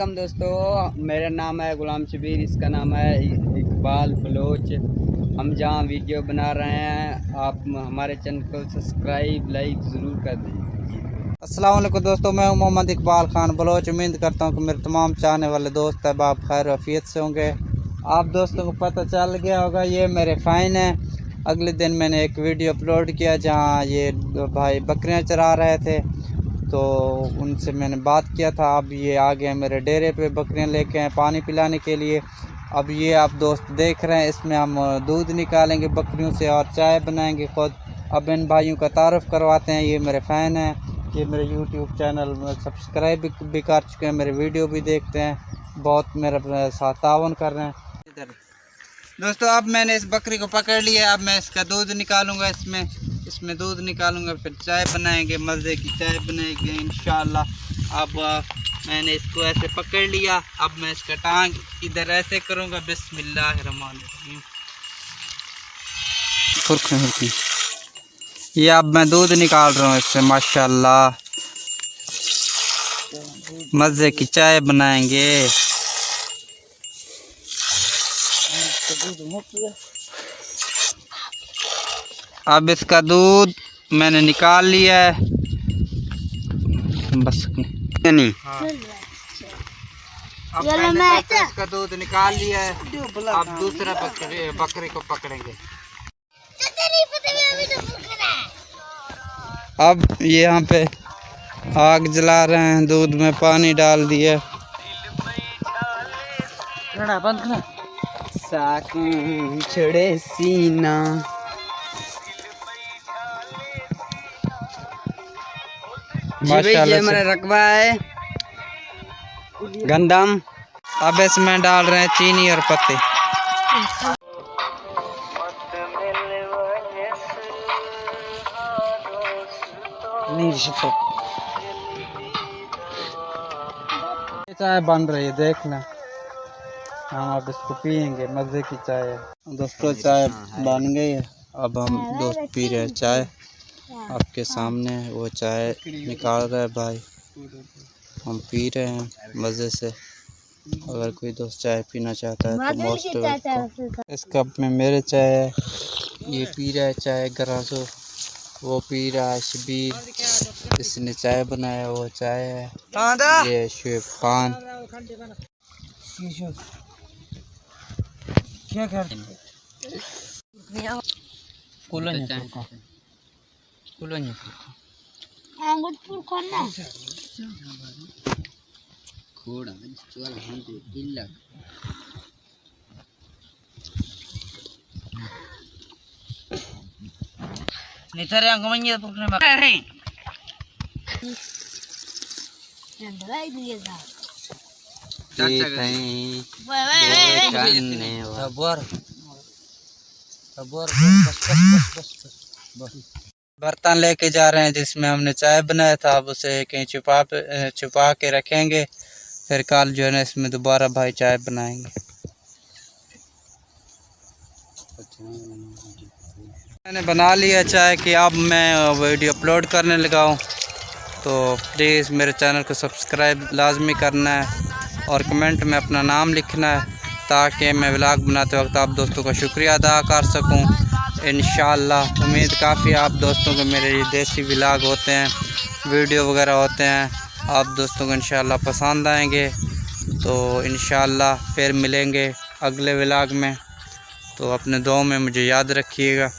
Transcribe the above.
Welcome दोस्तों, मेरा नाम है गुलाम शबीर, इसका नाम है इकबाल बलोच। हम जहाँ वीडियो बना रहे हैं, आप हमारे चैनल को सब्सक्राइब लाइक ज़रूर कर दीजिए। अस्सलाम वालेकुम दोस्तों, मैं हूं मोहम्मद इकबाल खान बलोच। उम्मीद करता हूं कि मेरे तमाम चाहने वाले दोस्त अब आप खैर वफियत से होंगे। आप दोस्तों को पता चल गया होगा, ये मेरे फ़ैन हैं। अगले दिन मैंने एक वीडियो अपलोड किया जहां ये भाई बकरियां चरा रहे थे, तो उनसे मैंने बात किया था। अब ये आ गए मेरे डेरे पे बकरियां लेके आए पानी पिलाने के लिए। अब ये आप दोस्त देख रहे हैं, इसमें हम दूध निकालेंगे बकरियों से और चाय बनाएंगे खुद। अब इन भाइयों का तारुफ़ करवाते हैं। ये मेरे फ़ैन हैं, ये मेरे YouTube चैनल में सब्सक्राइब भी कर चुके हैं, मेरे वीडियो भी देखते हैं, बहुत मेरे साथ तावन कर रहे हैं। इधर दोस्तों, अब मैंने इस बकरी को पकड़ लिया। अब मैं इसका दूध निकालूंगा, इसमें दूध निकालूंगा, फिर चाय बनाएंगे, मज़े की चाय बनाएंगे इंशाअल्लाह। अब मैंने इसको ऐसे पकड़ लिया। अब मैं इसका टांग इधर ऐसे करूंगा, बिस्मिल्लाहिर्रहमानिर्रहीम। ये अब मैं दूध निकाल रहा हूँ इससे, माशाअल्लाह मज़े की चाय बनाएंगे। अब इसका दूध मैंने निकाल लिया है, बस नहीं। हाँ। अब मैंने इसका दूध निकाल लिया है। अब दूसरा बकरी को पकड़ेंगे। अब ये यहाँ पे आग जला रहे हैं, दूध में पानी डाल दिया। साकुन छड़े सीना, ये हमारा रकबा है गंदम। अब इसमें डाल रहे हैं चीनी और पत्ते। चाय बन रही है, देखना। हम अब इसको पियेंगे, मज़े की चाय है दोस्तों। चाय बन गई है, अब हम दोस्त पी रहे हैं चाय। आपके सामने वो चाय निकाल रहा है भाई, हम पी रहे हैं मज़े से। अगर कोई दोस्त चाय पीना चाहता है तो मोस्ट वेलकम। इस कप में मेरे चाय है, ये पी रहा है चाय गरासो, वो पी रहा है शबीर, इसने चाय बनाया वो चाय है। ये शुएब खान क्या करते हैं? बर्तन लेके जा रहे हैं जिसमें हमने चाय बनाया था। अब उसे कहीं छुपा के रखेंगे, फिर कल जो है ना इसमें दोबारा भाई चाय बनाएंगे। मैंने बना लिया चाय कि अब मैं वीडियो अपलोड करने लगा हूँ, तो प्लीज़ मेरे चैनल को सब्सक्राइब लाजमी करना है और कमेंट में अपना नाम लिखना है, ताकि मैं व्लॉग बनाते वक्त आप दोस्तों का शुक्रिया अदा कर सकूं इंशाअल्लाह। उम्मीद काफ़ी आप दोस्तों को मेरे ये देसी व्लॉग होते हैं, वीडियो वगैरह होते हैं, आप दोस्तों को इंशाअल्लाह पसंद आएंगे। तो इंशाअल्लाह फिर मिलेंगे अगले व्लॉग में, तो अपने दुआओं में मुझे याद रखिएगा।